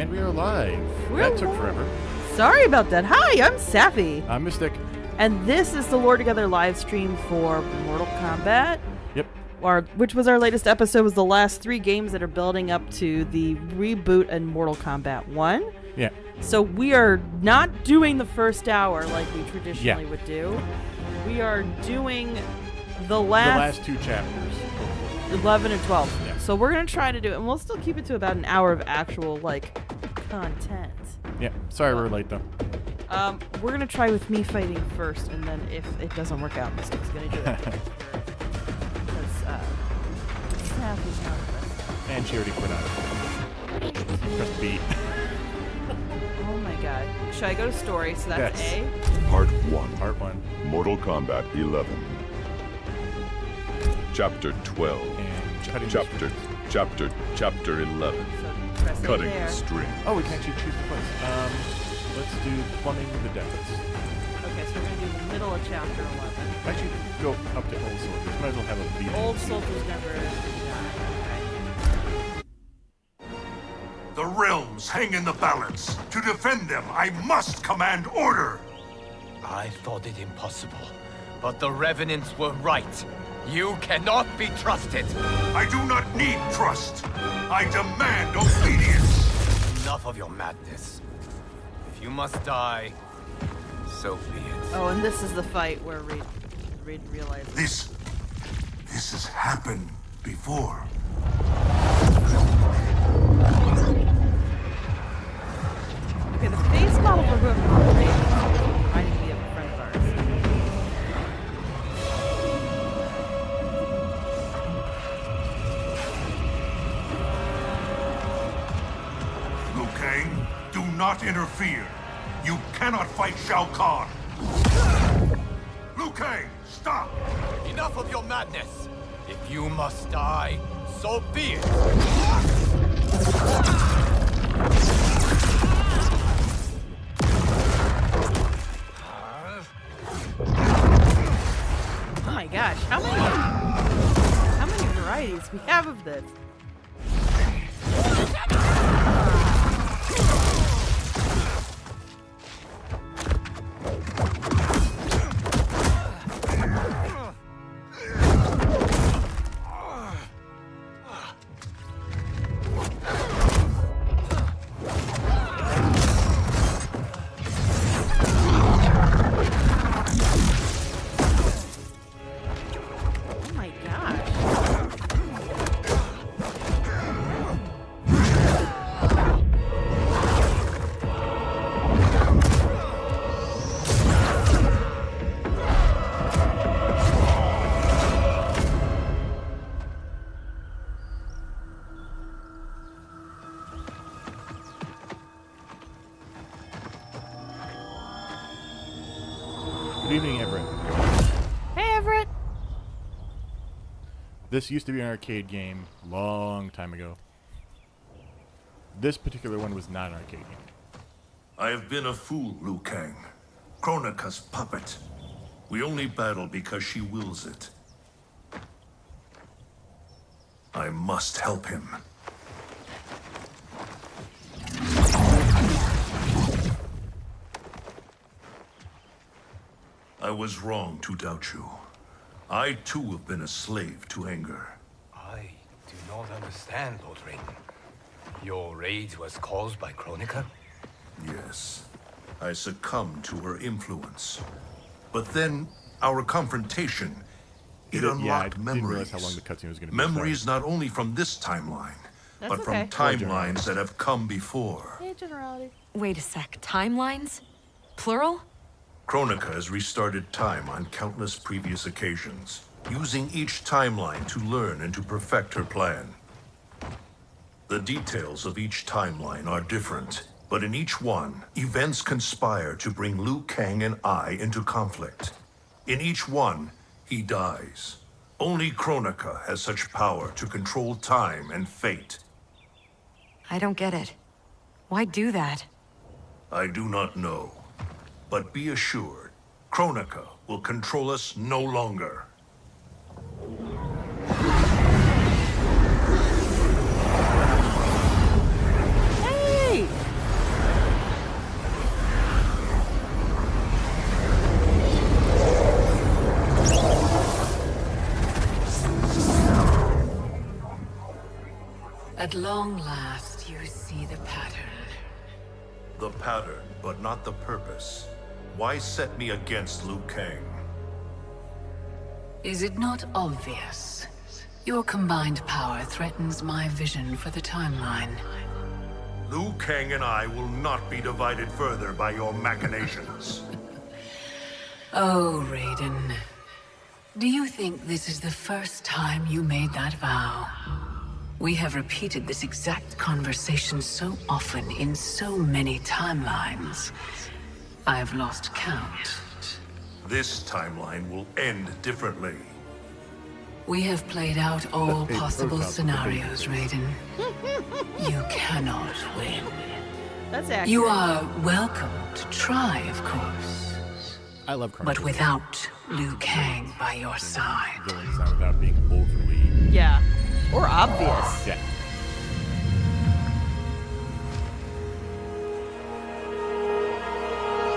And we are live. That took forever. Sorry about that. Hi, I'm Sapphy. I'm Mystic. And this is the Lore Together live stream for Mortal Kombat. Yep. Which was our latest episode, was the last 3 games that are building up to the reboot in Mortal Kombat 1. Yeah. So we are not doing the first hour like we traditionally would do. We are doing the last 2 chapters. 11 and 12. Yeah. So we're going to try to do it, and we'll still keep it to about an hour of actual, content. Yeah. Sorry we're late, though. We're going to try with me fighting first, and then if it doesn't work out, Mystic's going to do it. Because, Sapphy's not the best. And she already quit on it. Press B. Oh my god. Should I go to story? So that's Yes. A? Part 1. Part 1. Mortal Kombat 11. Chapter 12. And cutting Chapter 11. So press A Cutting there. the string. Oh, we can actually choose the place. Let's do plumbing the depths. Okay, so we're going to do the middle of chapter 11. Actually, go up to old soldiers. Might as well have a beat. Old soldiers never die. The realms hang in the balance. To defend them, I must command order. I thought it impossible, but the Revenants were right. You cannot be trusted. I do not need trust. I demand obedience. Enough of your madness. If you must die, so be it. Oh, and this is the fight where Reed realizes. This has happened before. Okay, the face model for Reed reminding me of a friend of ours. Liu Kang, do not interfere. You cannot fight Shao Kahn. Liu Kang, stop! Enough of your madness. If you must die, so be it. Oh my gosh, how many varieties we have of this? Oh my gosh. Good evening, Everett. Hey, Everett. This used to be an arcade game long time ago. This particular one was not an arcade game. I have been a fool, Liu Kang. Kronika's puppet. We only battle because she wills it. I must help him. I was wrong to doubt you. I too have been a slave to anger. I do not understand, Lord Raiden. Your rage was caused by Kronika? Yes, I succumbed to her influence. But then, our confrontation, it I unlocked didn't memories. realize how long the cutscene was going to be. Memories not only from this timeline, That's but okay. from timelines that have come before. Hey, generality. Wait a sec. Timelines? Plural? Kronika has restarted time on countless previous occasions, using each timeline to learn and to perfect her plan. The details of each timeline are different, but in each one, events conspire to bring Liu Kang and I into conflict. In each one, he dies. Only Kronika has such power to control time and fate. I don't get it. Why do that? I do not know. But be assured, Kronika will control us no longer. Hey! At long last, you see the pattern. The pattern, but not the purpose. Why set me against Liu Kang? Is it not obvious? Your combined power threatens my vision for the timeline. Liu Kang and I will not be divided further by your machinations. Oh, Raiden. Do you think this is the first time you made that vow? We have repeated this exact conversation so often in so many timelines. I've lost count. This timeline will end differently. We have played out all Hey, possible protest. scenarios, Raiden. You cannot win. That's accurate. You are welcome to try, of course. I love Kronika. But without Liu Kang by your side. Villains not without being overly. Yeah. Or obvious. Yeah.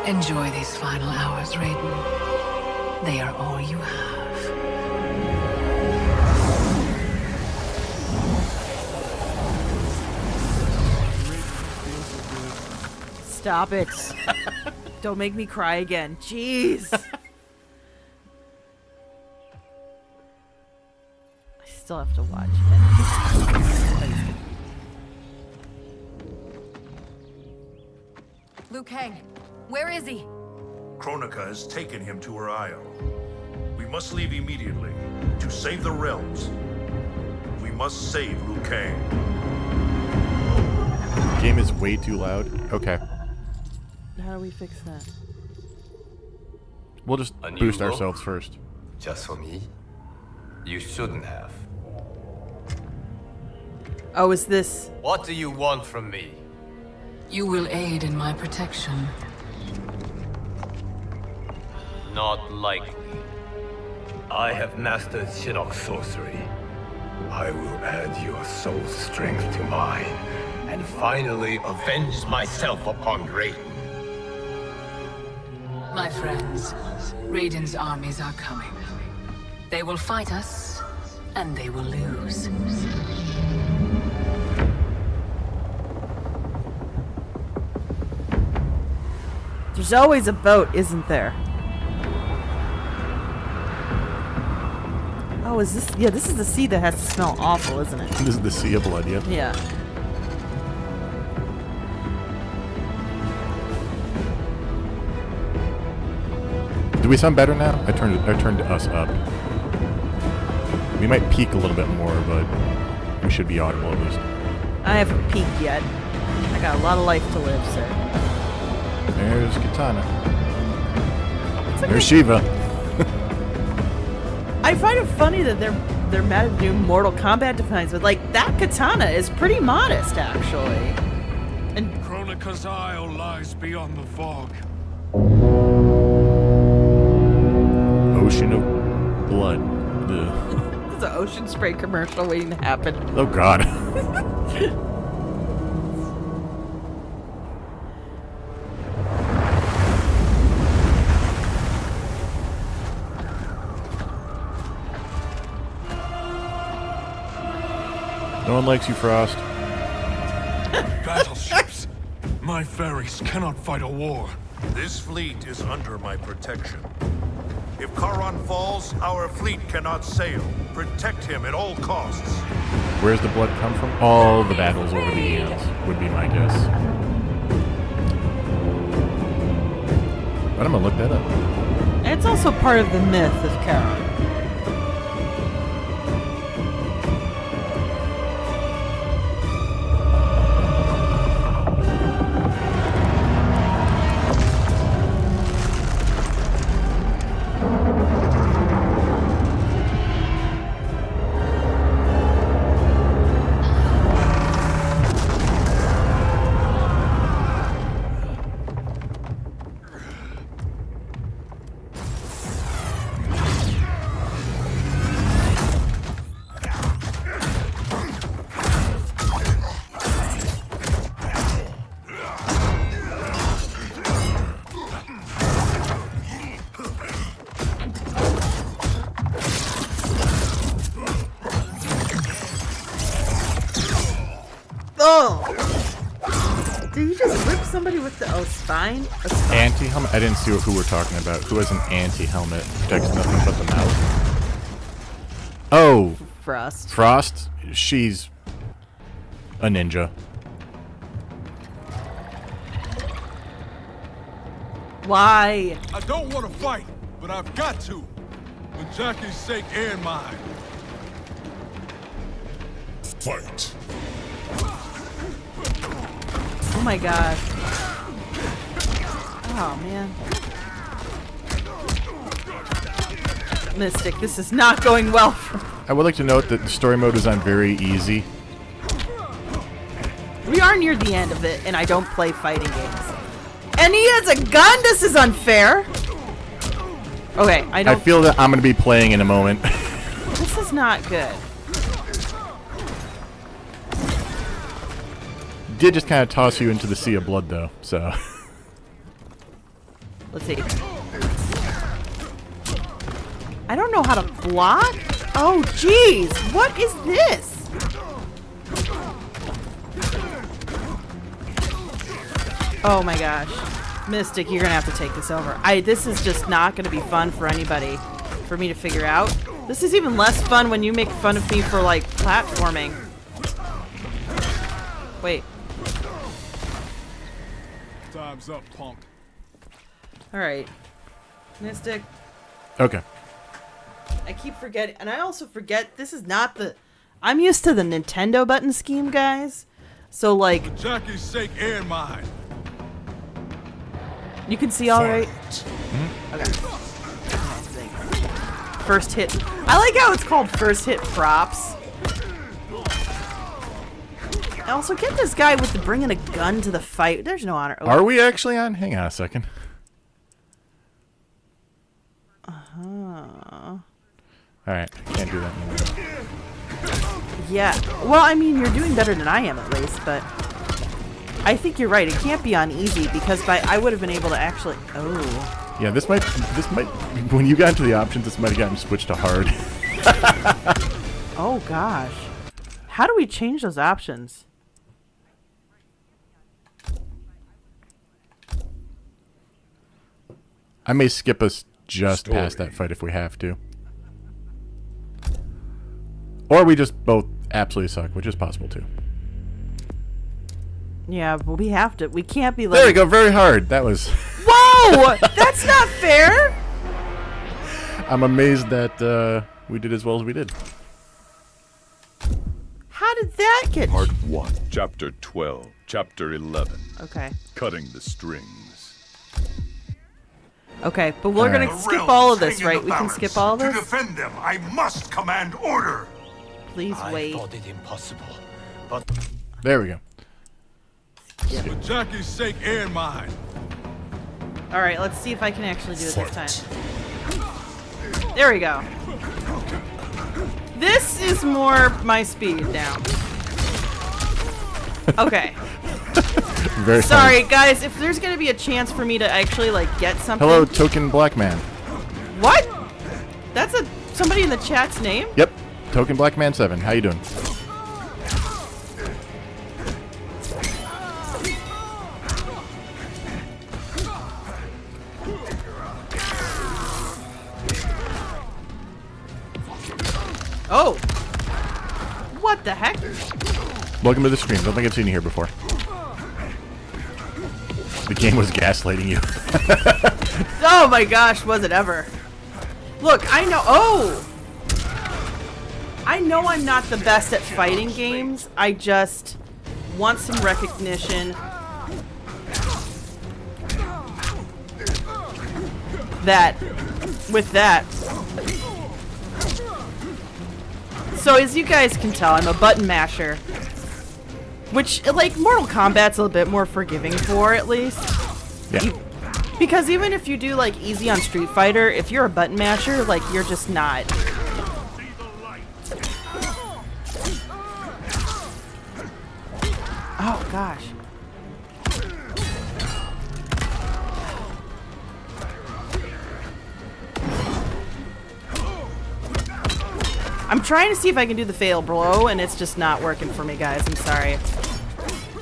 Enjoy these final hours, Raiden. They are all you have. Stop it. Don't make me cry again. Jeez. I still have to watch it. Liu Kang, where is he? Kronika has taken him to her isle. We must leave immediately to save the realms. We must save Liu Kang. Game is way too loud. Okay. How do we fix that? We'll just A new boost look? ourselves first. Just for me? You shouldn't have. Oh, is this... What do you want from me? You will aid in my protection. Not likely. I have mastered Shinnok sorcery. I will add your soul strength to mine, and finally avenge myself upon Raiden. My friends, Raiden's armies are coming. They will fight us, and they will lose. There's always a boat, isn't there? Oh, is this... Yeah, this is the sea that has to smell awful, isn't it? This is the Sea of Blood, yeah. Yeah. Do we sound better now? I turned us up. We might peak a little bit more, but we should be audible at least. I haven't peaked yet. I got a lot of life to live, sir. There's Katana. It's like There's Shiva. I find it funny that they're mad at new Mortal Kombat designs, but like that katana is pretty modest, actually. And Kronika's isle lies beyond the fog. Ocean of blood. Ugh. there's an ocean spray commercial waiting to happen. Oh god. No one likes you, Frost. Battleships. My ferries cannot fight a war. This fleet is under my protection. If Charon falls, our fleet cannot sail. Protect him at all costs. Where's the blood come from? All the battles over the eons would be my guess. But I'm gonna look that up. And it's also part of the myth of Charon. Oh! Did you just whip somebody with the spine? A spine? Anti-helmet? I didn't see who we're talking about. Who has an anti-helmet? Protects nothing but the mouth. Oh! Frost. Frost? She's a ninja. Why? I don't want to fight, but I've got to. For Jackie's sake and mine. Fight. Oh my god. Oh man. Mystic, this is not going well for I would like to note that the story mode is on very easy. We are near the end of it, and I don't play fighting games. And he has a gun? This is unfair. Okay, I I don't... feel that I'm going to be playing in a moment. This is not good. Did just kind of toss you into the sea of blood, though, so... Let's see. I don't know how to block? Oh, jeez. What is this? Oh my gosh. Mystic, you're gonna have to take this over. This is just not gonna be fun for anybody for me to figure out. This is even less fun when you make fun of me for, like, platforming. Wait. Time's up, punk. Alright. Mystic. Okay. I keep forgetting, and I also forget this is not the... I'm used to the Nintendo button scheme, guys. So, like... For Jackie's sake and mine. You can see all right? Mm-hmm. Okay. First hit. I like how it's called first hit props. I also get this guy with the bringing a gun to the fight. There's no honor. Oh. Are we actually on? Hang on a second. Alright, can't do that anymore. Yeah. Well, I mean, you're doing better than I am at least, but... I think you're right. It can't be on easy because I would have been able to actually... Oh. Yeah, this might... When you got into the options, this might have gotten switched to hard. Oh, gosh. How do we change those options? I may skip us just past that fight if we have to. Or we just both absolutely suck, which is possible too. Yeah, but we have to. We can't be like... There we go, very hard. That was... Whoa! That's not fair! I'm amazed that we did as well as we did. How did that get... Part 1, Chapter 12, Chapter 11. Okay. Cutting the strings. Okay, but we're Alright. gonna skip all of this, right? We can skip all of To this? defend them, I must command order. Please wait. I thought it impossible, but There we go. For Jackie's sake and mine. Alright, let's see if I can actually do it this time. There we go. This is more my speed now. Okay. Very Sorry, funny. guys, if there's gonna be a chance for me to actually, like, get something... Hello, Token Black Man. What? That's somebody in the chat's name? Yep, Token Black Man 7. How you doing? Oh! What the heck? Welcome to the stream. Don't think I've seen you here before. The game was gaslighting you. Oh my gosh, was it ever. Look, I know... Oh! I know I'm not the best at fighting games. I just want some recognition that... With that... So as you guys can tell, I'm a button masher. Which, like, Mortal Kombat's a little bit more forgiving for, at least. Yeah. Because even if you do, like, easy on Street Fighter, if you're a button masher, like, you're just not. Oh, gosh. I'm trying to see if I can do the fail blow, and it's just not working for me, guys. I'm sorry.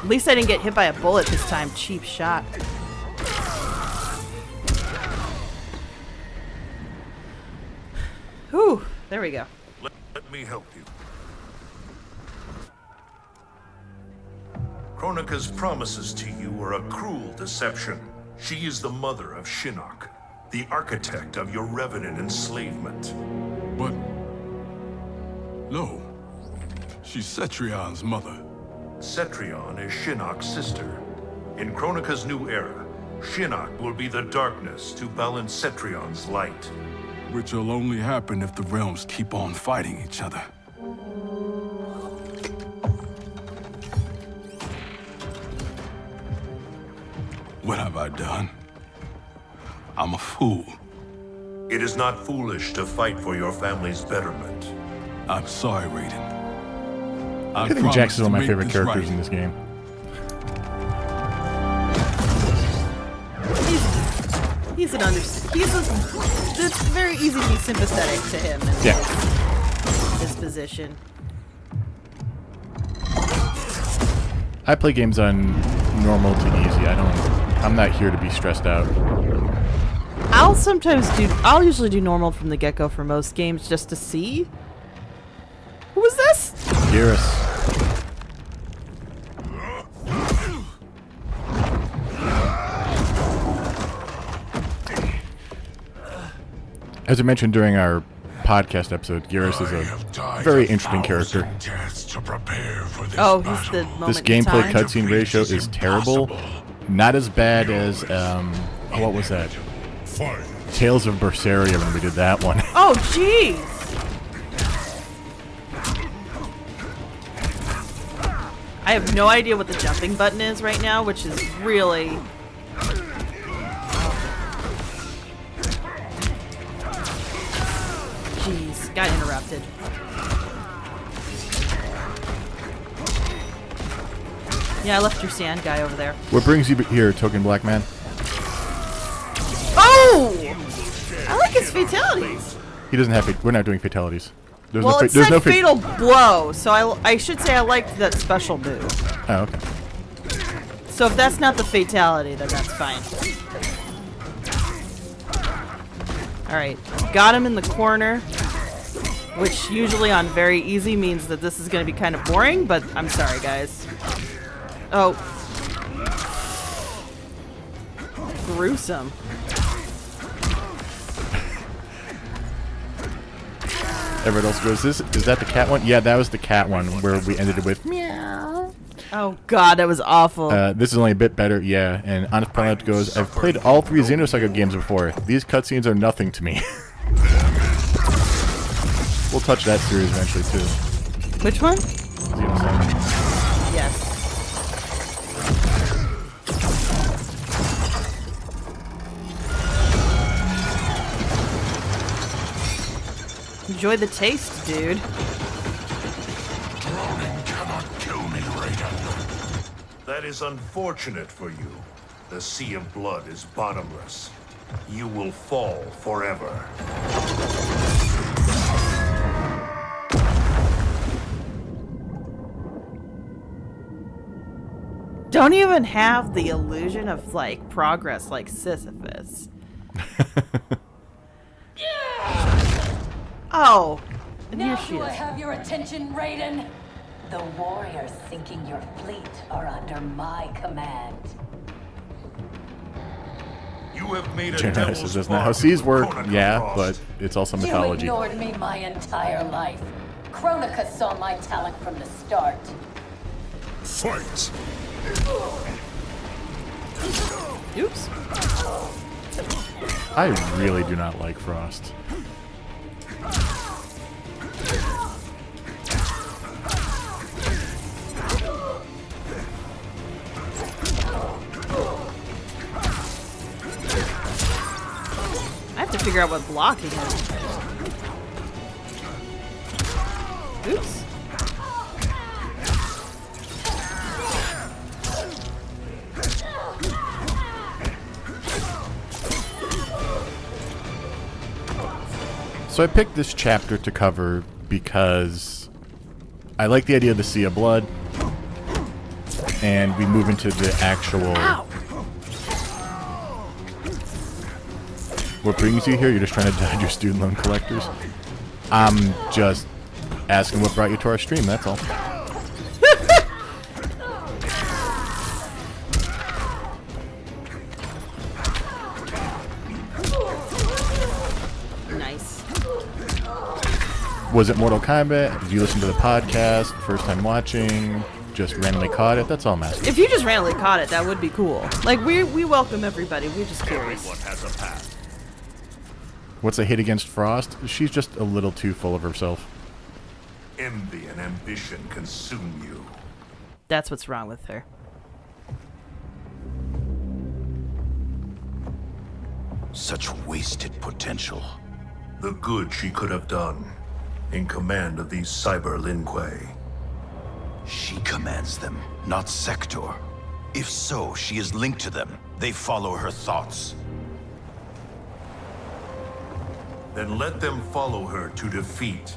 At least I didn't get hit by a bullet this time. Cheap shot. Whew. There we go. Let me help you. Kronika's promises to you are a cruel deception. She is the mother of Shinnok, the architect of your revenant enslavement. But... no. She's Cetrion's mother. Cetrion is Shinnok's sister. In Kronika's new era, Shinnok will be the darkness to balance Cetrion's light. Which will only happen if the realms keep on fighting each other. What have I done? I'm a fool. It is not foolish to fight for your family's betterment. I'm sorry, Raiden. I think Jax is one of my favorite characters in this game. He's it's very easy to be sympathetic to him in his position. I play games on normal to easy. I'm not here to be stressed out. I'll usually do normal from the get-go for most games just to see. Who was this? Geras. As I mentioned during our podcast episode, Geras is a very interesting character. Oh, he's the moment This gameplay in time. cutscene ratio is terrible. Not as bad as, what was that? Tales of Berseria when we did that one. Oh, jeez! I have no idea what the jumping button is right now, which is really... Jeez, got interrupted. Yeah, I left your sand guy over there. What brings you here, Token Black Man? Oh! I like his fatalities. He doesn't have... We're not doing fatalities. There's Well, no it there's said no fatal blow, so I should say I liked that special move. Oh, okay. So if that's not the fatality, then that's fine. Alright, got him in the corner, which usually on very easy means that this is going to be kind of boring, but I'm sorry, guys. Oh. Gruesome. Everyone else goes, is that the cat one? Yeah, that was the cat one where we ended it with meow. Oh god, that was awful. This is only a bit better, yeah. And Honest Planet goes, I've played all 3 Xenosaga games before. These cutscenes are nothing to me. We'll touch that series eventually, too. Which one? Xenosaga. Yes. Enjoy the taste, dude. That is unfortunate for you. The sea of blood is bottomless. You will fall forever. Don't even have the illusion of, like, progress like Sisyphus. Oh, and here Now she do I is. have your attention, Raiden? The warriors sinking your fleet are under my command. You have made a Genesis devil's doesn't know how bargain seas with work, Kronika yeah, Frost. but it's also You mythology. ignored me my entire life. Kronika saw my talent from the start. Fight! Oops. I really do not like Frost. I have to figure out what blocking is. Oops. So I picked this chapter to cover because I like the idea of the Sea of Blood. and we move into the actual... Ow. What brings you here? You're just trying to dodge your student loan collectors? I'm just asking what brought you to our stream, that's all. Nice. Was it Mortal Kombat? Did you listen to the podcast? First time watching? Just randomly caught it? That's all I'm asking. If you just randomly caught it, that would be cool. Like, we welcome everybody. We're just curious. Everyone has a path. What's a hit against Frost? She's just a little too full of herself. Envy and ambition consume you. That's what's wrong with her. Such wasted potential. The good she could have done in command of these cyber Lin Kuei. She commands them, not Sector. If so, she is linked to them. They follow her thoughts. Then let them follow her to defeat.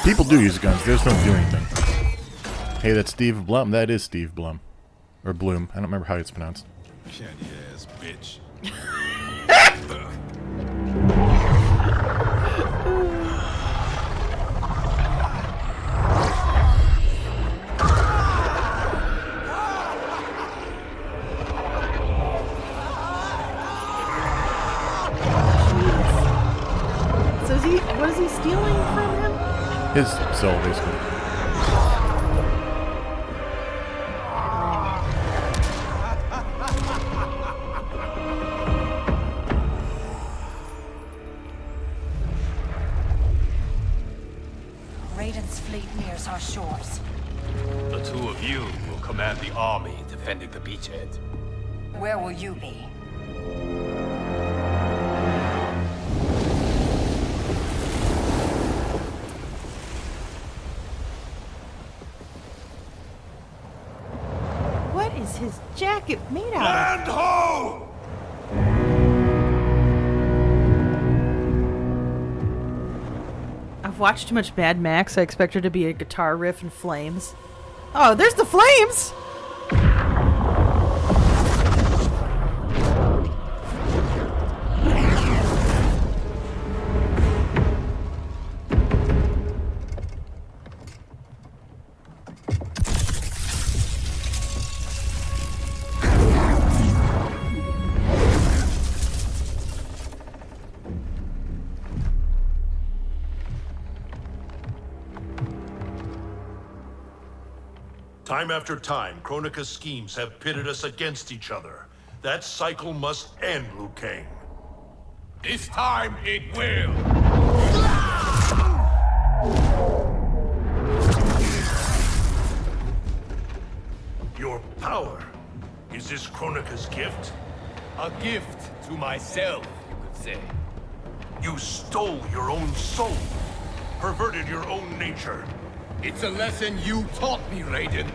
People do use guns, they just don't do anything. Hey, that's Steve Blum. That is Steve Blum. Or Bloom. I don't remember how it's pronounced. Candy ass bitch. So is he? What is he stealing from him? His soul, basically. Raiden's fleet nears our shores. The two of you will command the army defending the beachhead. Where will you be? What is his jacket made out of? And ho! I've watched too much Mad Max. I expect there to be a guitar riff and flames. Oh, there's the flames! Time after time, Kronika's schemes have pitted us against each other. That cycle must end, Liu Kang. This time it will. Your power. Is this Kronika's gift? A gift to myself, you could say. You stole your own soul. Perverted your own nature. It's a lesson you taught me, Raiden.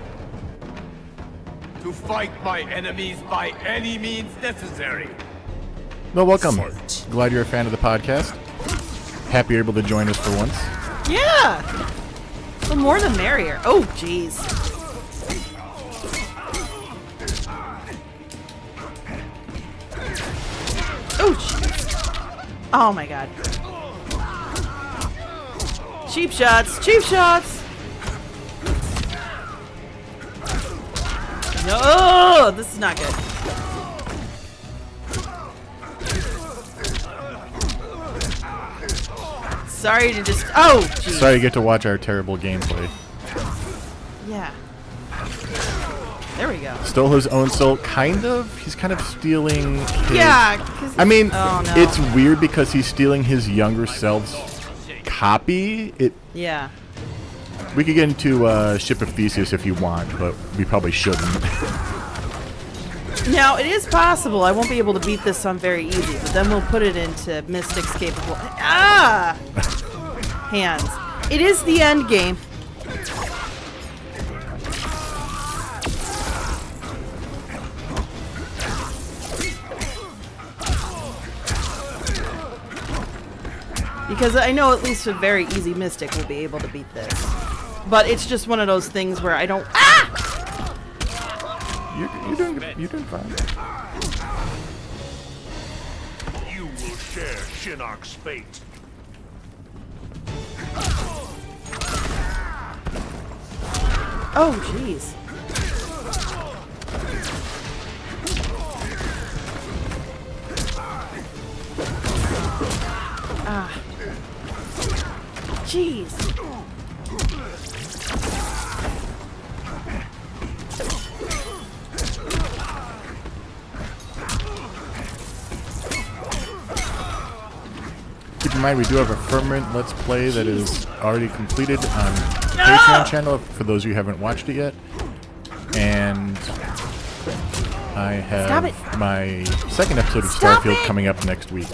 To fight my enemies by any means necessary. Well, welcome. Glad you're a fan of the podcast. Happy you're able to join us for once. Yeah! The more the merrier. Oh, jeez. Oh, jeez. Oh, my God. Cheap shots. Cheap shots. No, this is not good. Sorry to just... Oh, jeez. Sorry you get to watch our terrible gameplay. Yeah. There we go. Stole his own soul, kind of. He's kind of stealing his... Yeah, 'cause I mean, oh, no. it's weird because he's stealing his younger self's copy. Yeah. We could get into Ship of Theseus if you want, but we probably shouldn't. Now, it is possible I won't be able to beat this on very easy, but then we'll put it into Mystic's capable... Ah! Hands. It is the end game. Because I know at least a very easy mystic will be able to beat this. But it's just one of those things where I don't... Ah! You're doing fine. You will share Shinnok's fate. Oh, jeez. Ah. Jeez. Keep in mind, we do have a permanent Let's Play that is already completed on the Patreon channel for those of you who haven't watched it yet. And I have my second episode of Starfield coming up next week.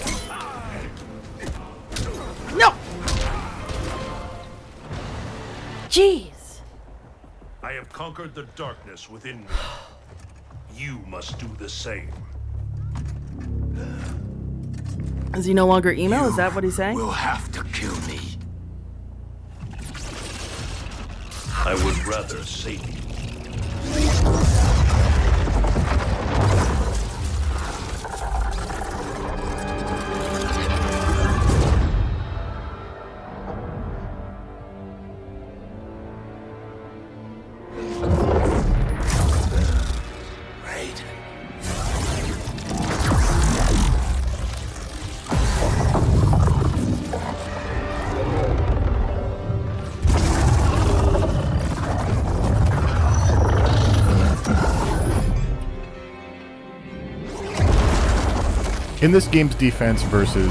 No! Jeez. I have conquered the darkness within me. You must do the same. Is he no longer emo? Is that what he's saying? Will have to kill me. I would rather save you. In this game's defense versus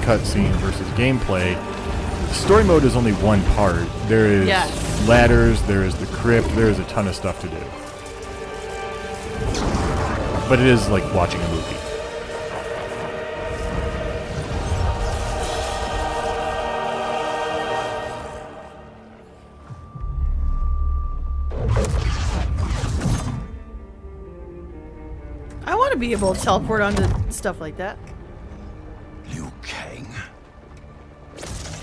cutscene versus gameplay, story mode is only one part. There is ladders, there is the crypt, there is a ton of stuff to do. But it is like watching a movie. I want to be able to teleport onto stuff like that. Liu Kang.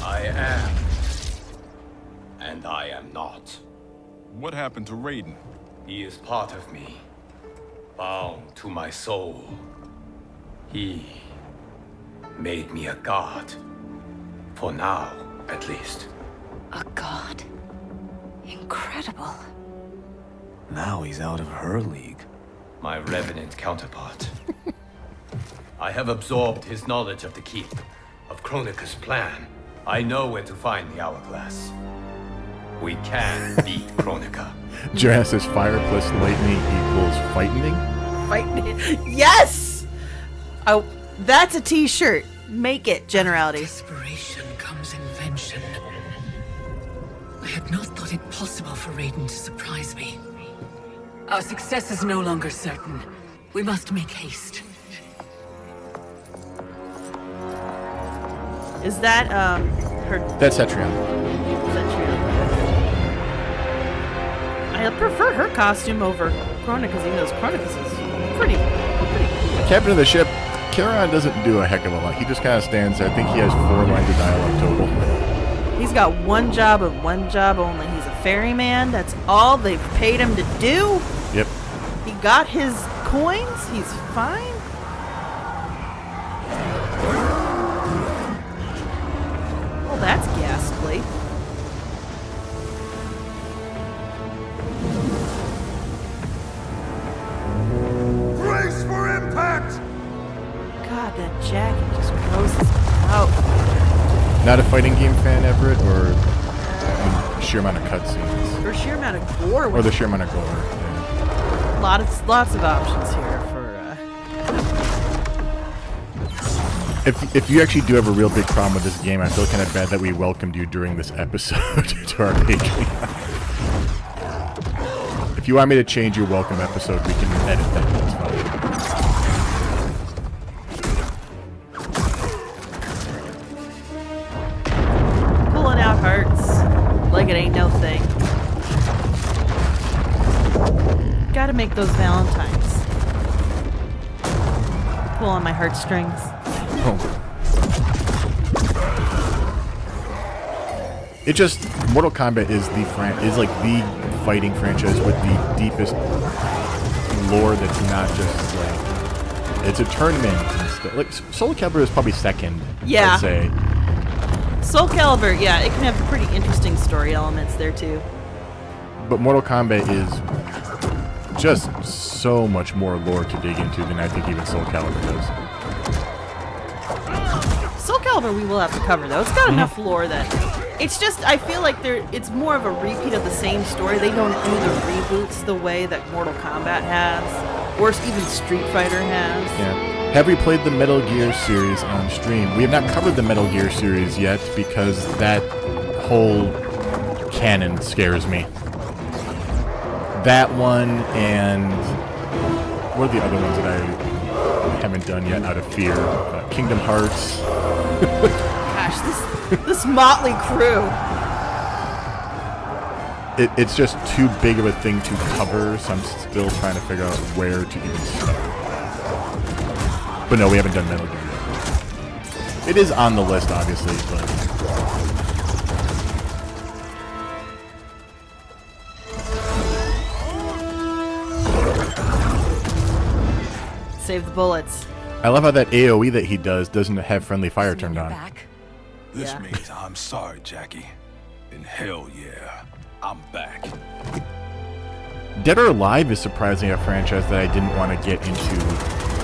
I am. And I am not. What happened to Raiden? He is part of me, bound to my soul. He made me a god. For now, at least. A god? Incredible. Now he's out of her league. My revenant counterpart. I have absorbed his knowledge of the Keep, of Kronika's plan. I know where to find the hourglass. We can beat Kronika. Joanna says fire plus lightning equals fighting. Fighting. Yes! Oh, that's a t-shirt. Make it, generality. Desperation comes invention. I had not thought it possible for Raiden to surprise me. Our success is no longer certain. We must make haste. Is that, her... That's Cetrion. Cetrion. I prefer her costume over Kronika's, even though Kronika's is pretty cool. Captain of the ship, Charon doesn't do a heck of a lot. He just kind of stands there. I think he has 4 lines of dialogue total. He's got one job and one job only. He's a ferryman. That's all they've paid him to do. Yep. He got his coins. He's fine. Well, that's ghastly. Brace for impact! God, that jacket just grosses me out. Not a fighting game fan, Everett, or the sheer amount of cutscenes? For sheer amount of gore. Or the sheer amount of gore. Yeah. Lots of options here for. If you actually do have a real big problem with this game, I feel kind of bad that we welcomed you during this episode to our Patreon. If you want me to change your welcome episode, we can edit that. That's fine. Pulling out hearts like it ain't no thing. Gotta make those Valentines. Pull on my heartstrings. Oh. It just Mortal Kombat is like the fighting franchise with the deepest lore. That's not just like it's a tournament and stuff. Like Soul Calibur is probably second. Yeah. I'd say. Soul Calibur, yeah, it can have pretty interesting story elements there too. But Mortal Kombat is just so much more lore to dig into than I think even Soul Calibur does. Soul Calibur we will have to cover though. It's got enough lore that it's just I feel like it's more of a repeat of the same story. They don't do the reboots the way that Mortal Kombat has, or even Street Fighter has. Yeah. Have we played the Metal Gear series on stream? We have not covered the Metal Gear series yet because that whole canon scares me. That one and what are the other ones that I haven't done yet out of fear? Kingdom Hearts. Gosh, this motley crew. It's just too big of a thing to cover, so I'm still trying to figure out where to even start. But no, we haven't done Metal Gear yet. It is on the list, obviously, but... Save the bullets. I love how that AoE that he does doesn't have friendly fire turned on. This Yeah. means I'm sorry, Jackie. And hell yeah, I'm back. Dead or Alive is surprisingly a franchise that I didn't want to get into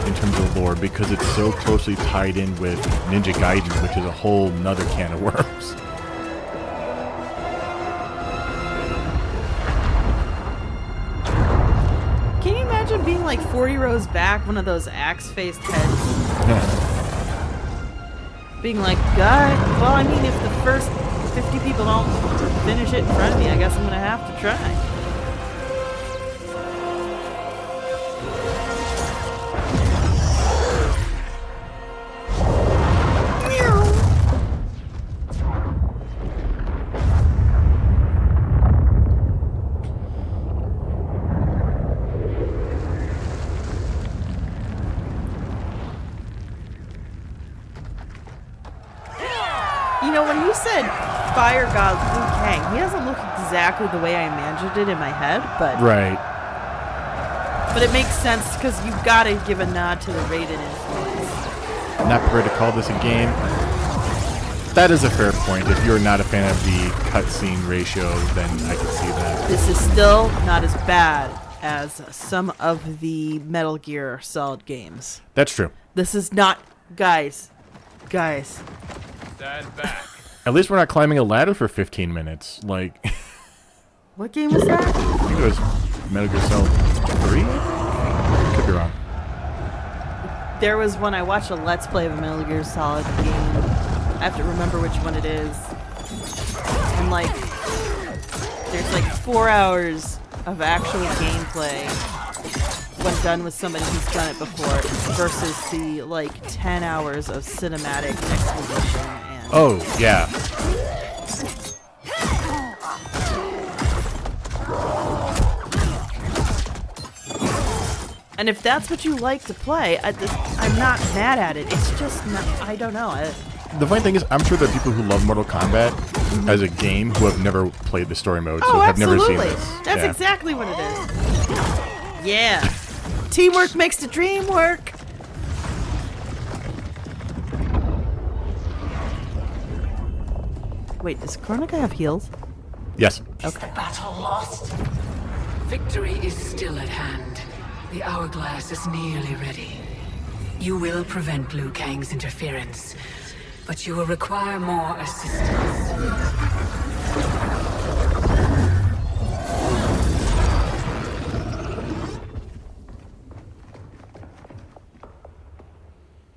in terms of lore because it's so closely tied in with Ninja Gaiden, which is a whole nother can of worms. Can you imagine being like 40 rows back, one of those axe-faced heads? Being like, God, well, I mean, if the first 50 people don't finish it in front of me, I guess I'm gonna have to try. You know, when you said Fire God Liu Kang, he doesn't look exactly the way I imagined it in my head, but Right. But it makes sense because you've got to give a nod to the Raiden influence. Not prepared to call this a game. That is a fair point. If you're not a fan of the cutscene ratio, then I can see that. This is still not as bad as some of the Metal Gear Solid games. That's true. This is not, guys. Stand back. At least we're not climbing a ladder for 15 minutes. Like, What game was that? I think it was Metal Gear Solid 3? Could be wrong. There was one I watched a Let's Play of a Metal Gear Solid game. I have to remember which one it is. And like, there's like 4 hours of actual gameplay when done with somebody who's done it before versus the like 10 hours of cinematic exposition. And Oh, yeah. And if that's what you like to play, I'm not mad at it. It's just not, I don't know. The funny thing is, I'm sure there are people who love Mortal Kombat as a game who have never played the story mode, so have never seen this. That's Yeah. exactly what it is. Yeah. Teamwork makes the dream work. Wait, does Kronika have heals? Yes. Okay. Battle lost. Victory is still at hand. The hourglass is nearly ready. You will prevent Liu Kang's interference, but you will require more assistance.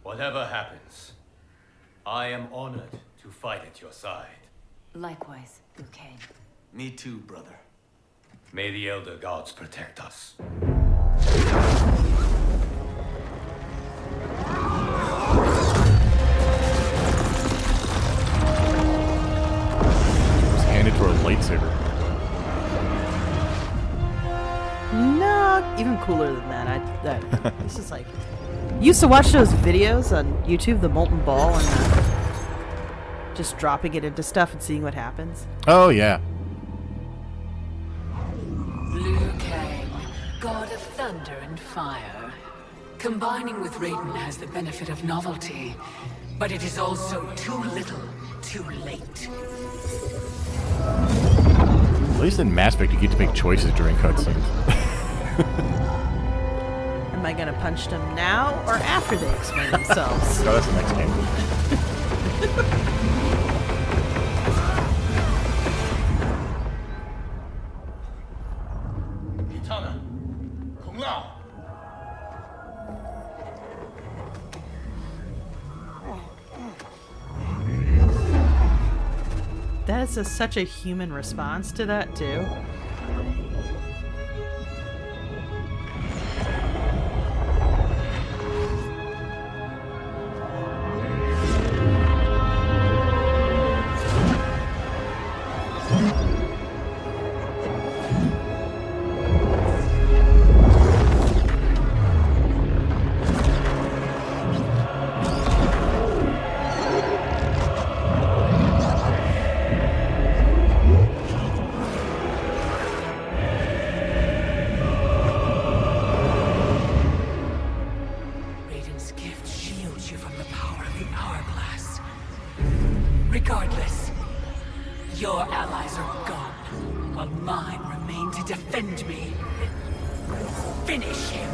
Whatever happens, I am honored to fight at your side. Likewise, Liu Kang. Me too, brother. May the Elder Gods protect us. Was handed for a lightsaber. No, even cooler than that. It's just like, used to watch those videos on YouTube, the molten ball, and Just dropping it into stuff and seeing what happens. Oh, yeah. Liu Kang, god of thunder and fire. Combining with Raiden has the benefit of novelty, but it is also too little, too late. At least in Mass Effect, you get to make choices during cutscenes. Am I gonna punch them now or after they explain themselves? No, that's the next game. That is such a human response to that, too. Regardless, your allies are gone, while mine remain to defend me. Finish him.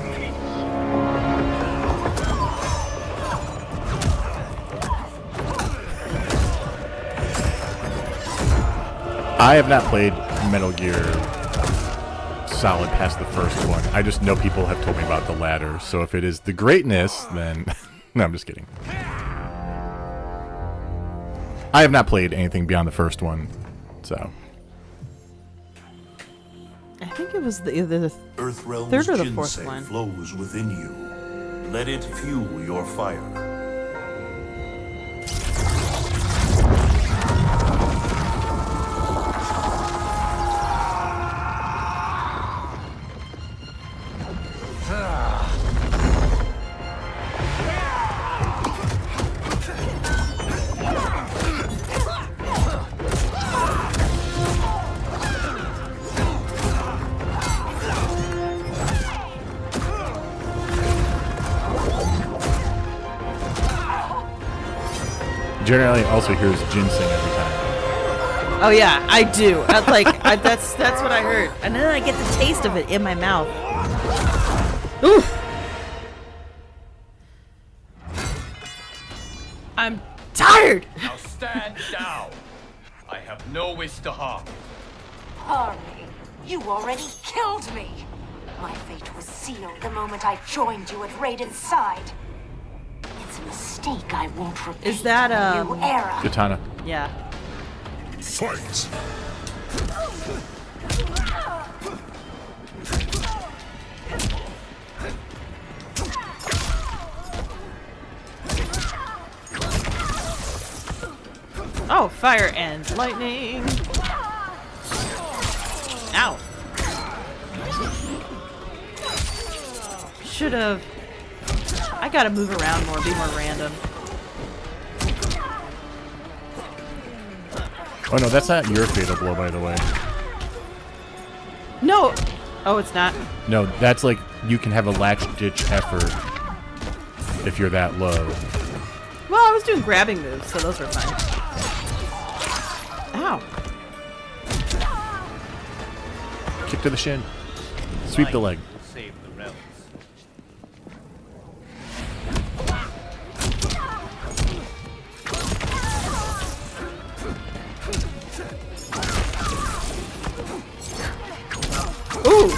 I have not played Metal Gear Solid past the first one. I just know people have told me about the latter. So if it is the greatness, then... No, I'm just kidding. I have not played anything beyond the first one, so... I think it was either the Earthrealm's third or the fourth ginseng one. flows within you. Let it fuel your fire. Generally, also hears ginseng every time. Oh yeah, I do. That's what I heard, and then I get the taste of it in my mouth. Oof. I'm tired. Now stand down. I have no wish to harm. Harm me? You already killed me. My fate was sealed the moment I joined you at Raiden's side. It's a mistake I won't repeat. Is that in a new era? Katana. Yeah. Fight! Oh, fire and lightning. Ow. Should have. I gotta move around more, be more random. Oh no, that's not your fatal blow, by the way. No! Oh, it's not? No, that's like, you can have a latch-ditch effort if you're that low. Well, I was doing grabbing moves, so those were fine. Ow. Kick to the shin. Sweep the leg. Save the realms. Ooh!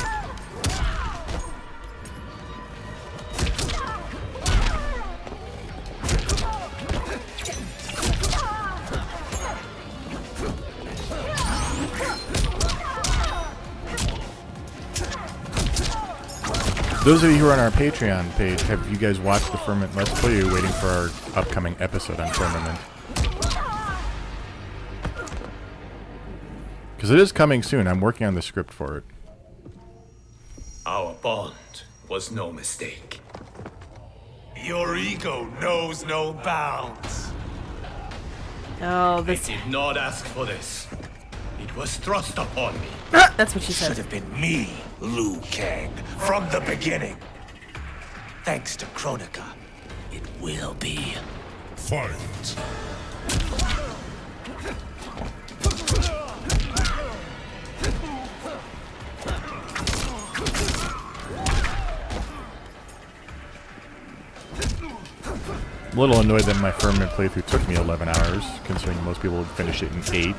Those of you who are on our Patreon page, have you guys watched the Firmament Let's Play? Or are you waiting for our upcoming episode on Firmament? Because it is coming soon. I'm working on the script for it. Our bond was no mistake. Your ego knows no bounds. Oh, this. I did not ask for this. It was thrust upon me. That's what she Should said. have been me, Liu Kang, from the beginning. Thanks to Kronika, it will be. Fight. I'm a little annoyed that my Firmament playthrough took me 11 hours, considering most people would finish it in 8.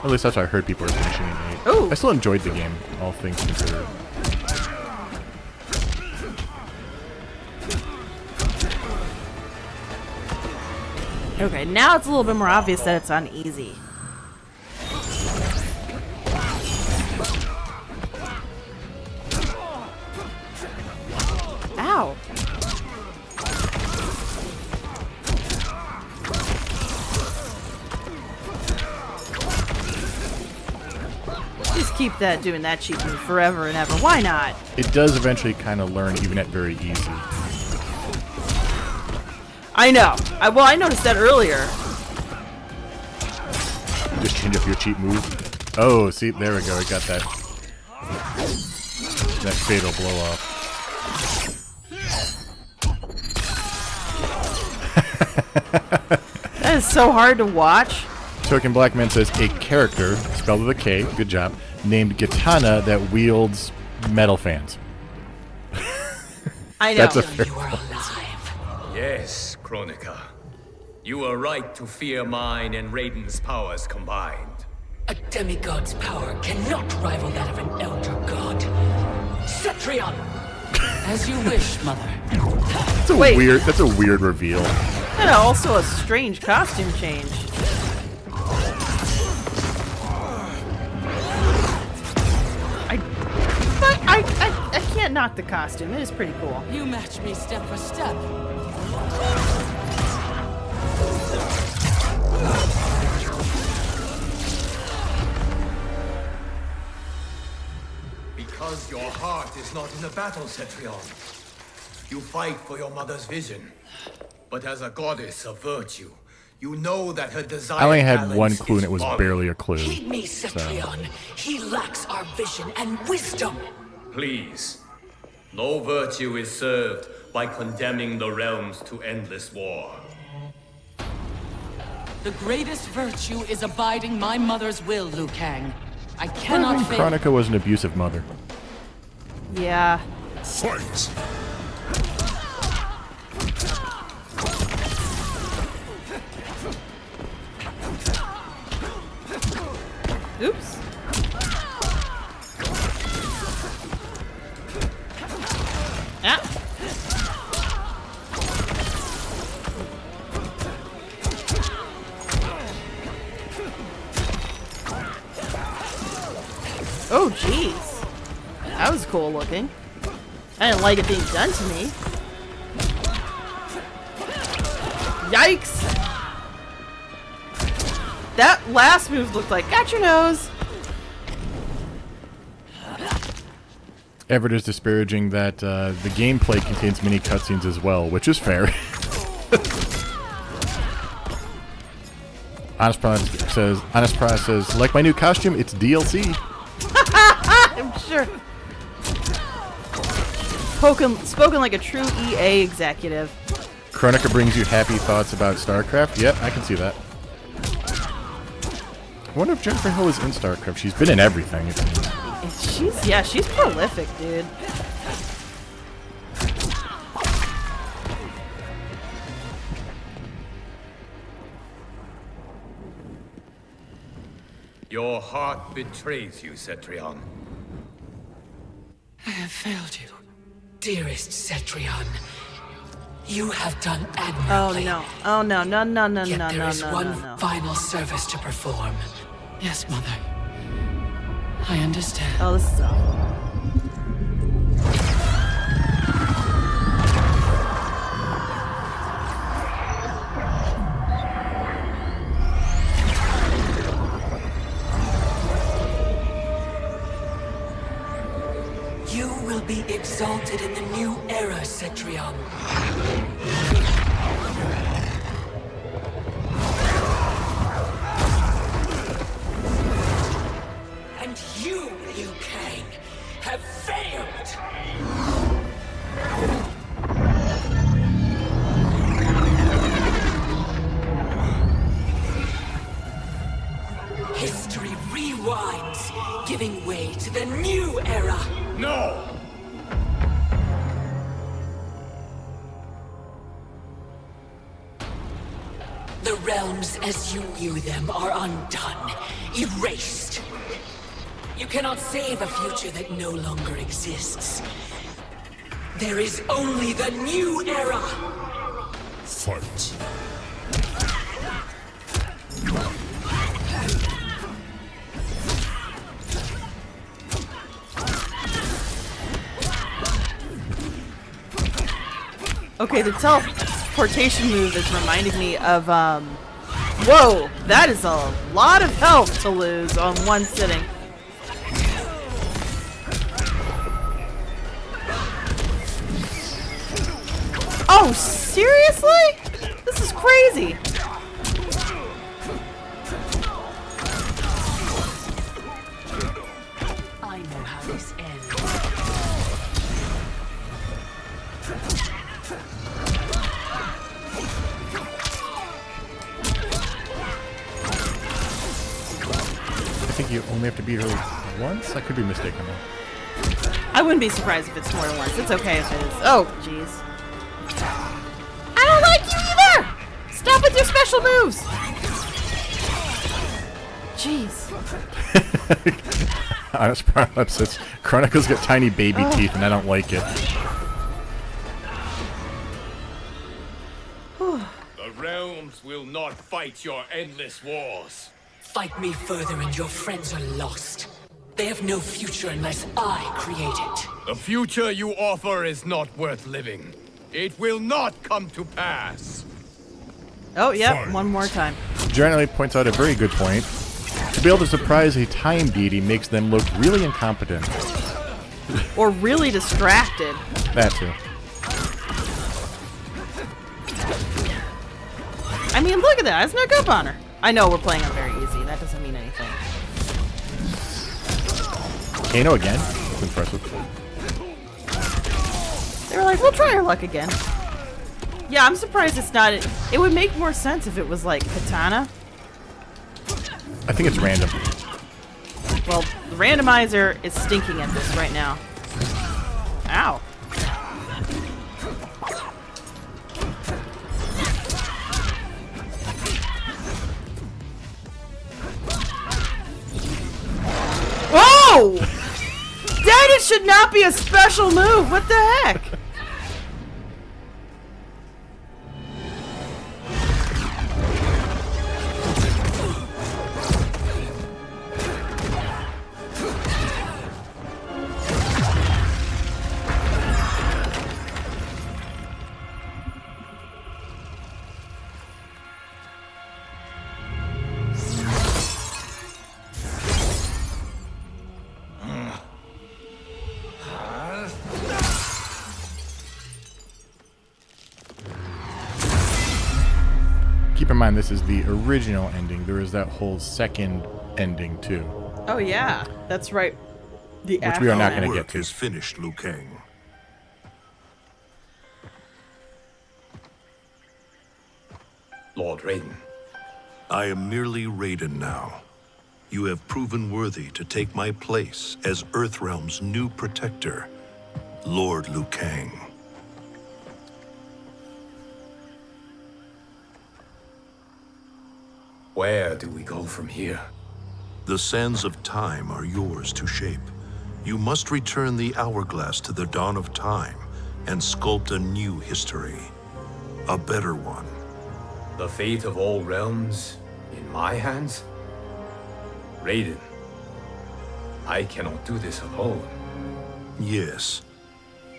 At least that's what I heard people were finishing in 8. Ooh. I still enjoyed the game, all things considered. Okay, now it's a little bit more obvious that it's on easy. Ow. Just keep doing that cheat move forever and ever. Why not? It does eventually kind of learn, even at very easy. I know. I noticed that earlier. Just change up your cheat move. Oh, see, there we go. We got that fatal blow off. That is so hard to watch. Token Blackman says a character, spelled with a K, good job, named Katana that wields metal fans. I know. That's a fair You are point. alive. Yes, Kronika. You were right to fear mine and Raiden's powers combined. A demigod's power cannot rival that of an elder god. Cetrion! As you wish, mother. That's a weird reveal. And also a strange costume change. I can't knock the costume. It is pretty cool. You match me step for step. Because your heart is not in the battle, Cetrion. You fight for your mother's vision. But as a goddess of virtue, you know that her desire. I only had one clue and it was barely a clue. Heed me, Cetrion. He lacks our vision and wisdom. Please. No virtue is served by condemning the realms to endless war. The greatest virtue is abiding my mother's will, Liu Kang. I I cannot think fail. Kronika was an abusive mother. Yeah. Fight. Oops. Ah. Oh, jeez. That was cool looking. I didn't like it being done to me. Yikes! That last move looked like, got your nose! Everett is disparaging that the gameplay contains mini cutscenes as well, which is fair. Honest Price says, like my new costume, it's DLC. I'm sure. Spoken like a true EA executive. Kronika brings you happy thoughts about StarCraft. Yep, I can see that. I wonder if Jennifer Hill is in StarCraft. She's been in everything. It seems. She's prolific, dude. Your heart betrays you, Cetrion. I have failed you, dearest Cetrion. You have done admirably. Oh no! Yet there is one final service to perform. Yes, Mother. I understand. Oh, this is awful. You will be be exalted in the new era, Cetrion. And you, Liu Kang, have failed! History rewinds, giving way to the new era! No! The realms as you knew them are undone, erased. You cannot save a future that no longer exists. There is only the new era! Fight. Okay, the teleportation move is reminding me of, whoa, that is a lot of health to lose on one sitting. Oh, seriously? This is crazy. I know how this ends. I think you only have to beat her once? I could be mistaken though. I wouldn't be surprised if it's more than once. It's okay if it is. Oh, jeez. I don't like you either! Stop with your special moves! Jeez. Honest problem says Kronika's got tiny baby teeth and I don't like it. The realms will not fight your endless wars. Fight me further and your friends are lost. They have no future unless I create it. The future you offer is not worth living. It will not come to pass. Oh, yep, one more time. Generally points out a very good point. To be able to surprise a time deity makes them look really incompetent. Or really distracted. That too. I mean, look at that. I snuck up on her. I know we're playing on very easy. That doesn't mean anything. Kano again. That's impressive. They were like, we'll try our luck again. Yeah, I'm surprised it's not... It would make more sense if it was like Katana. I think it's random. Well, the randomizer is stinking at this right now. Ow. Whoa! That should not be a special move. What the heck? Keep in mind, this is the original ending. There is that whole second ending, too. Oh, yeah. That's right. The Which we are not going to get Work to. is finished, Liu Kang. Lord Raiden. I am merely Raiden now. You have proven worthy to take my place as Earthrealm's new protector, Lord Liu Kang. Where do we go from here? The sands of time are yours to shape. You must return the hourglass to the dawn of time and sculpt a new history. A better one. The fate of all realms in my hands? Raiden, I cannot do this alone. Yes.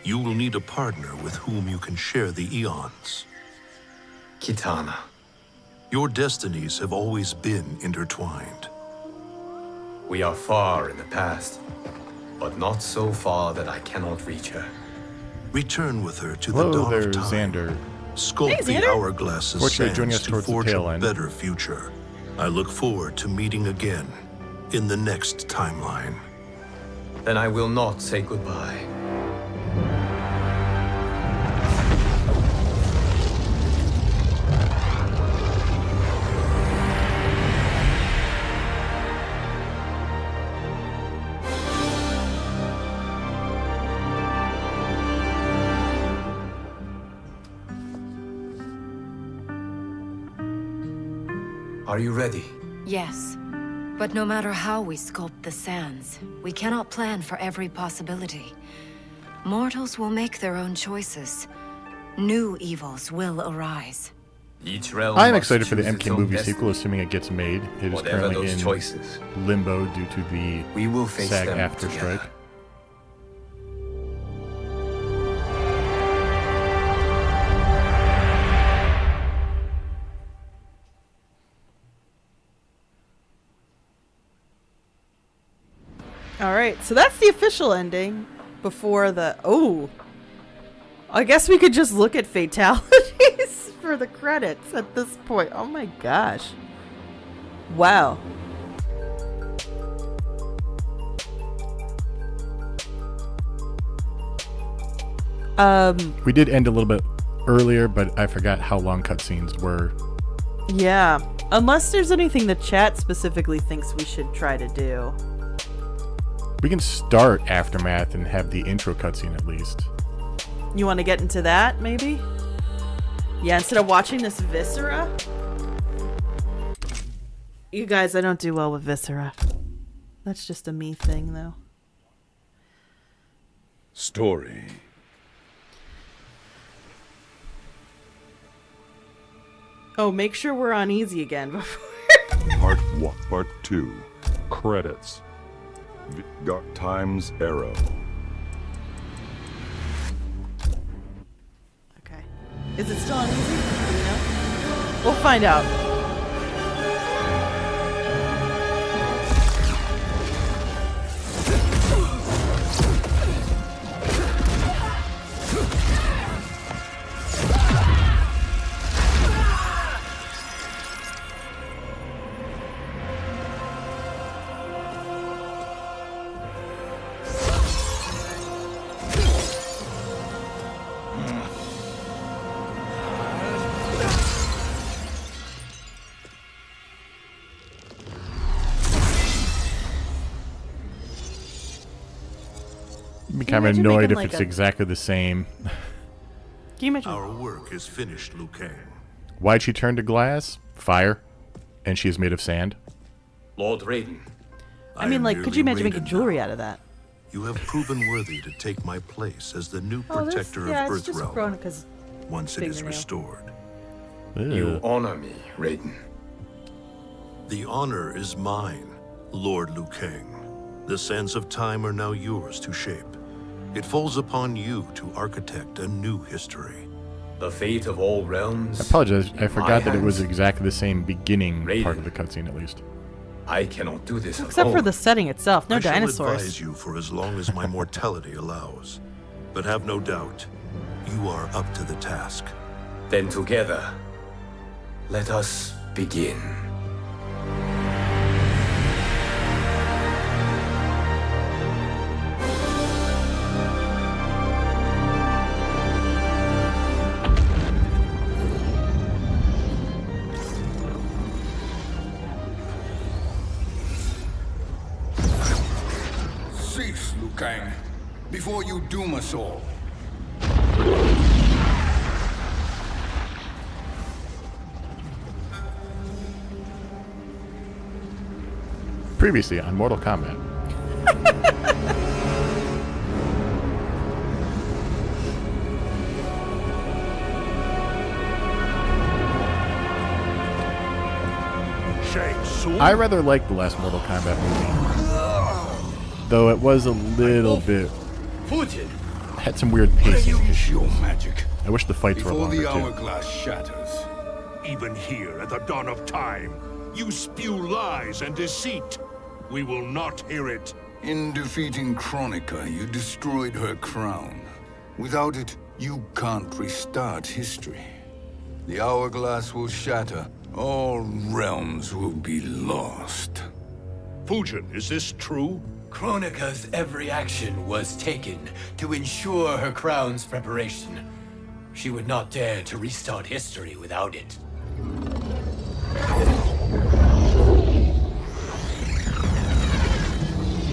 You will need a partner with whom you can share the eons. Kitana. Your destinies have always been intertwined. We are far in the past. but not so far that I cannot reach her. Return with her to Hello the dawn there, of time. Xander. Sculpt Hey, the Xander. hourglass's Fortunately, joining sands us to towards the forge tail a end. better future. I look forward to meeting again in the next timeline. Then I will not say goodbye. Are you ready? Yes. But no matter how we sculpt the sands, we cannot plan for every possibility. Mortals will make their own choices. New evils will arise. Each realm I'm must excited for the choose its MK own movie destiny. sequel, assuming it gets made. It is Whatever currently those in choices, limbo due to the we will face SAG them after together. strike. Alright, so that's the official ending before the... Oh! I guess we could just look at fatalities for the credits at this point. Oh my gosh. Wow. We did end a little bit earlier, but I forgot how long cutscenes were. Yeah. Unless there's anything the chat specifically thinks we should try to do. We can start Aftermath and have the intro cutscene at least. You want to get into that, maybe? Yeah, instead of watching this Viscera? You guys, I don't do well with Viscera. That's just a me thing, though. Story. Oh, make sure we're on easy again before. Part 1. Part 2. Credits. Dark Times Arrow. Okay. Is it still on easy? Do you know? We'll find out. I'd be kind of imagine annoyed making, if like, it's a- exactly the same. Can you imagine? Our work is finished, Liu Kang. Why'd she turn to glass? Fire. And she is made of sand. Lord Raiden, I mean, am like, could merely you imagine making Raiden jewelry now. out of that? You have proven worthy to take my place as the new Oh, this, protector yeah, of it's just Earthrealm Kronika's once it is fingernail. restored. you Ugh. honor me, Raiden. The honor is mine, Lord Liu Kang. The sands of time are now yours to shape. It falls upon you to architect a new history. The fate of all realms. I apologize. I in forgot my that it was hands. exactly the same beginning Raiden. part of the cutscene, at least. I cannot do this Except for alone. the setting itself. No I shall dinosaurs. advise you for as long as my mortality allows. But have no doubt, you are up to the task. Then together, let us begin. Cease, Liu Kang, before you doom us all. Previously on Mortal Kombat. I rather liked the last Mortal Kombat movie. Though it was a little bit... had some weird pacing issues. Magic. I wish the fights were Before longer, the too. hourglass shatters. Even here at the dawn of time, you spew lies and deceit. We will not hear it. In defeating Kronika, you destroyed her crown. Without it, you can't restart history. The hourglass will shatter. All realms will be lost. Fujin, is this true? Kronika's every action was taken to ensure her crown's preparation. She would not dare to restart history without it.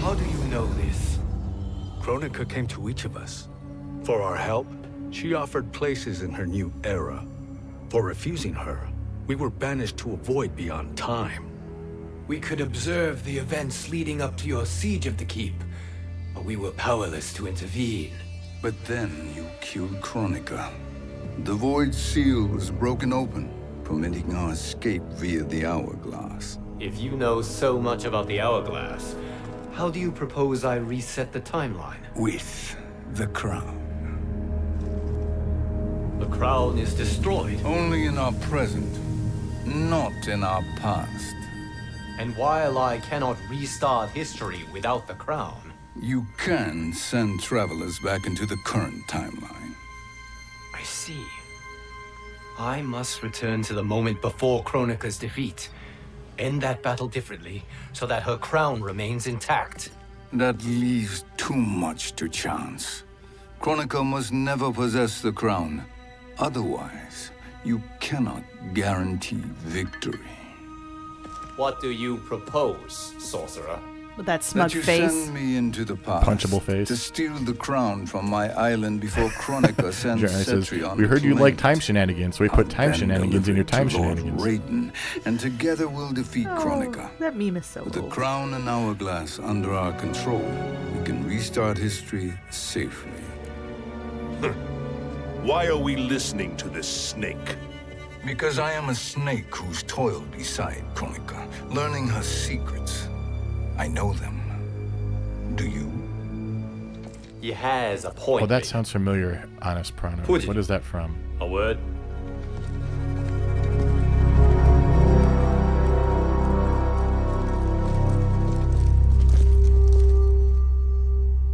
How do you know this? Kronika came to each of us. For our help, she offered places in her new era. For refusing her, we were banished to a void beyond time. We could observe the events leading up to your siege of the keep, but we were powerless to intervene. But then you killed Kronika. The void seal was broken open, permitting our escape via the hourglass. If you know so much about the hourglass, how do you propose I reset the timeline? With the crown. The crown is destroyed. Only in our present, not in our past. And while I cannot restart history without the crown, you can send travelers back into the current timeline. I see. I must return to the moment before Kronika's defeat. End that battle differently, so that her crown remains intact. That leaves too much to chance. Kronika must never possess the crown. Otherwise, you cannot guarantee victory. What do you propose, sorcerer? With that smug that you face. Send me into the past. Punchable face. To steal the crown from my island before Kronika sends Sapphy on. We heard you claim. like time shenanigans, so we put time shenanigans in your time shenanigans. Raiden, and together we'll defeat Kronika. That meme is so With cool. the crown and hourglass under our control, we can restart history safely. Why are we listening to this snake? Because I am a snake who's toiled beside Kronika, learning her secrets. I know them. Do you? He has a point. Oh, that sounds familiar, Honest Prana. Fujin. What is that from? A word?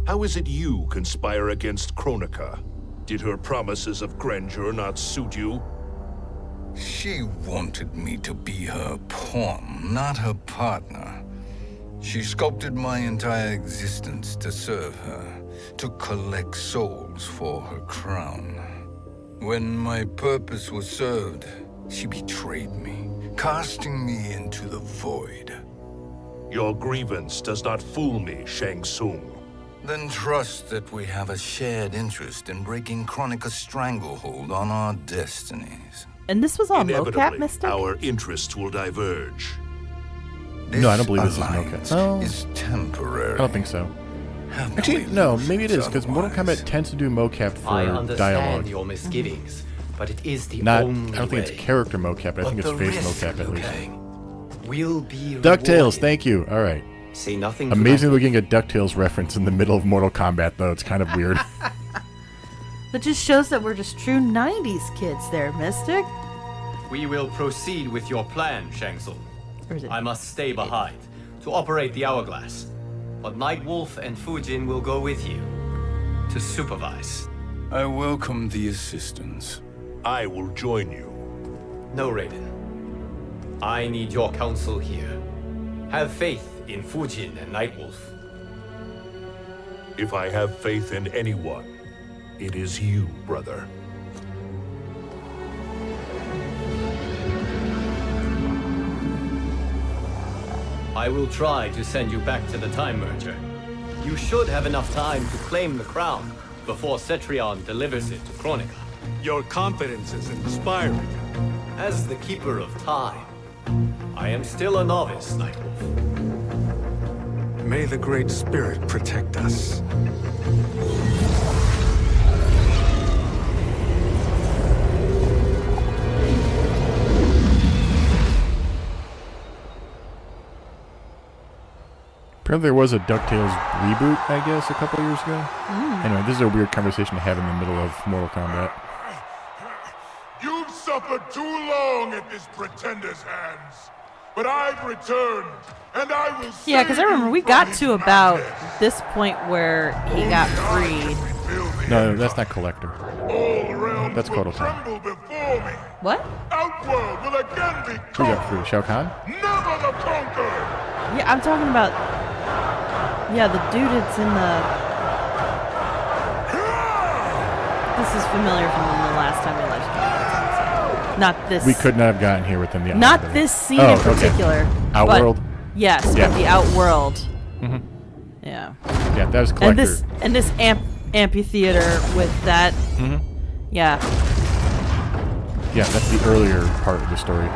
How is it you conspire against Kronika? Did her promises of grandeur not suit you? She wanted me to be her pawn, not her partner. She sculpted my entire existence to serve her, to collect souls for her crown. When my purpose was served, she betrayed me, casting me into the void. Your grievance does not fool me, Shang Tsung. Then trust that we have a shared interest in breaking Kronika's stranglehold on our destinies. And this was all mocap, Inevitably, Mystic? our interests will diverge. No, I don't believe this is alliance mocap. is temporary. I don't think so. Have Actually, no, maybe it is, because Mortal Kombat tends to do mocap I for understand dialogue. your misgivings, but it is the Not, only I don't think way. it's character mocap, I think it's But the face risk, mocap at least. Liu Will be DuckTales, rewarded. thank you. All right. Say nothing. Amazing looking a DuckTales reference in the middle of Mortal Kombat, though. It's kind of weird. That just shows that we're just true 90s kids there, Mystic. We will proceed with your plan, Shang Tsung. Or is it? I must stay behind to operate the hourglass, but Nightwolf and Fujin will go with you to supervise. I welcome the assistance. I will join you. No, Raiden. I need your counsel here. Have faith in Fujin and Nightwolf. If I have faith in anyone, it is you, brother. I will try to send you back to the Time Merger. You should have enough time to claim the crown before Cetrion delivers it to Kronika. Your confidence is inspiring. As the Keeper of Time, I am still a novice, Nightwolf. May the Great Spirit protect us. Apparently there was a DuckTales reboot, I guess, a couple years ago. Anyway, this is a weird conversation to have in the middle of Mortal Kombat. You've suffered too long at this pretender's hands. but I've returned, and I will Yeah, because I remember we got to about this point where he got freed. No, that's not Collector. That's Kotal Khan. What? Outworld will again be Who got free? Shao Kahn? never the conquered. Yeah, I'm talking about. Yeah, the dude that's in the. This is familiar from the last time we left. Not this. We could not have gotten here within the Not hour. this scene in particular. Okay. Outworld? But, yes, Yeah. but the Outworld. Mm-hmm. Yeah. Yeah, that was Collector. And this amphitheater with that. Mm-hmm. Yeah. Yeah, that's the earlier part of the story.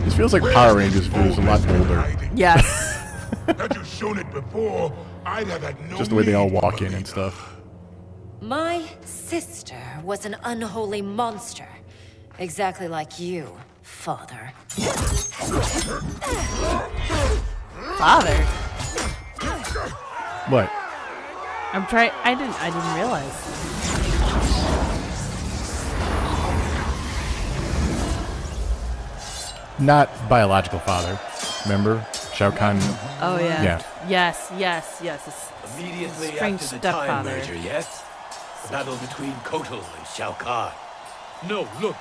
This feels like Power Rangers, but it was a lot older. Yes. Had you shown it before, I'd have had no Just the way they all need to walk in believe and stuff. My sister was an unholy monster. Exactly like you, father. Father? What? I'm trying. I didn't realize. Not biological father. Remember? Shao Kahn. Oh, yeah. Yeah. Yes. It's Immediately strange after the time stepfather. merger, yes? The battle between Kotal and Shao Kahn. No, look.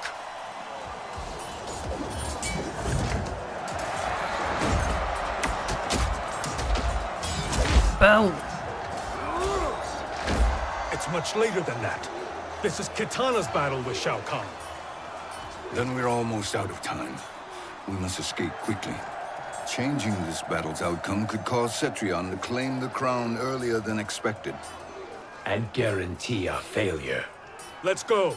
Boom. It's much later than that. This is Kitana's battle with Shao Kahn. Then we're almost out of time. We must escape quickly. Changing this battle's outcome could cause Cetrion to claim the crown earlier than expected. And guarantee a failure. Let's go.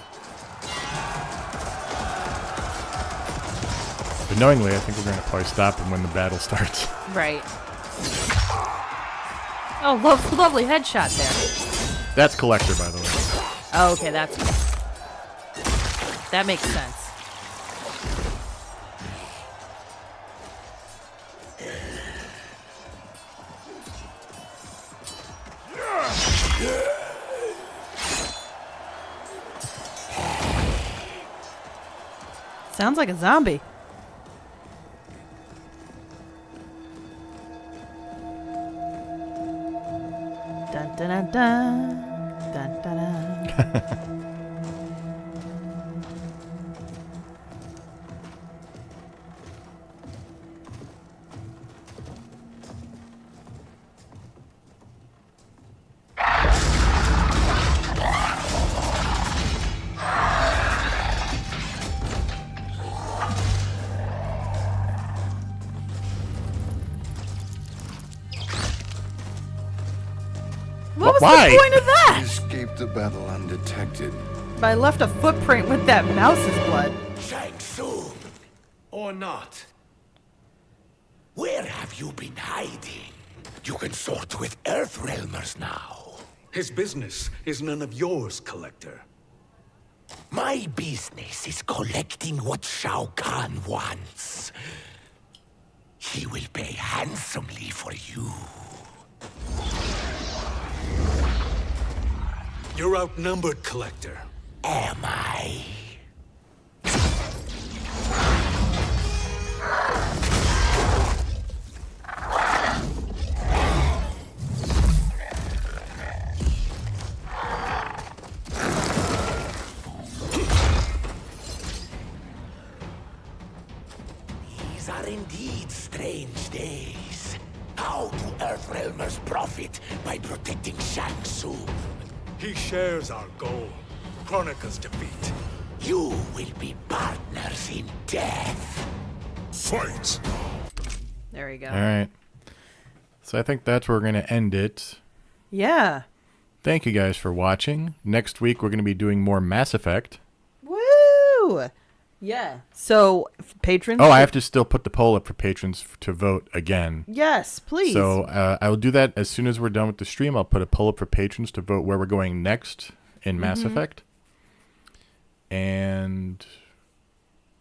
But knowingly, I think we're going to probably stop him when the battle starts. Right. Oh, lovely headshot there. That's Collector, by the way. Oh, okay, that makes sense. Sounds like a zombie. Dun dun dun dun. Dun dun dun. What was Why? the point of We that? escaped the battle undetected. I left a footprint with that mouse's blood. Shang Tsung, or not? Where have you been hiding? You consort with Earthrealmers now. His business is none of yours, Collector. My business is collecting what Shao Kahn wants. He will pay handsomely for you. You're outnumbered, Collector. Am I? These are indeed strange days. How do Earthrealmers profit by protecting Shang Tsung? He shares our goal. Kronika's defeat. You will be partners in death. Fight! There we go. All right. So I think that's where we're going to end it. Yeah. Thank you guys for watching. Next week, we're going to be doing more Mass Effect. Woo! Yeah. So, patrons. Oh, I have to still put the poll up for patrons to vote again. Yes, please. So I will do that as soon as we're done with the stream. I'll put a poll up for patrons to vote where we're going next in Mass Effect. And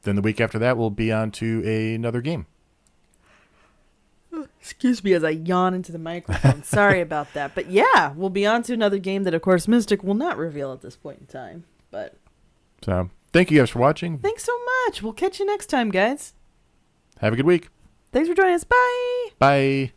then the week after that, we'll be on to another game. Excuse me as I yawn into the microphone. Sorry about that. But yeah, we'll be on to another game that, of course, Mystic will not reveal at this point in time. But so, thank you guys for watching. Thanks so much. We'll catch you next time, guys. Have a good week. Thanks for joining us. Bye. Bye.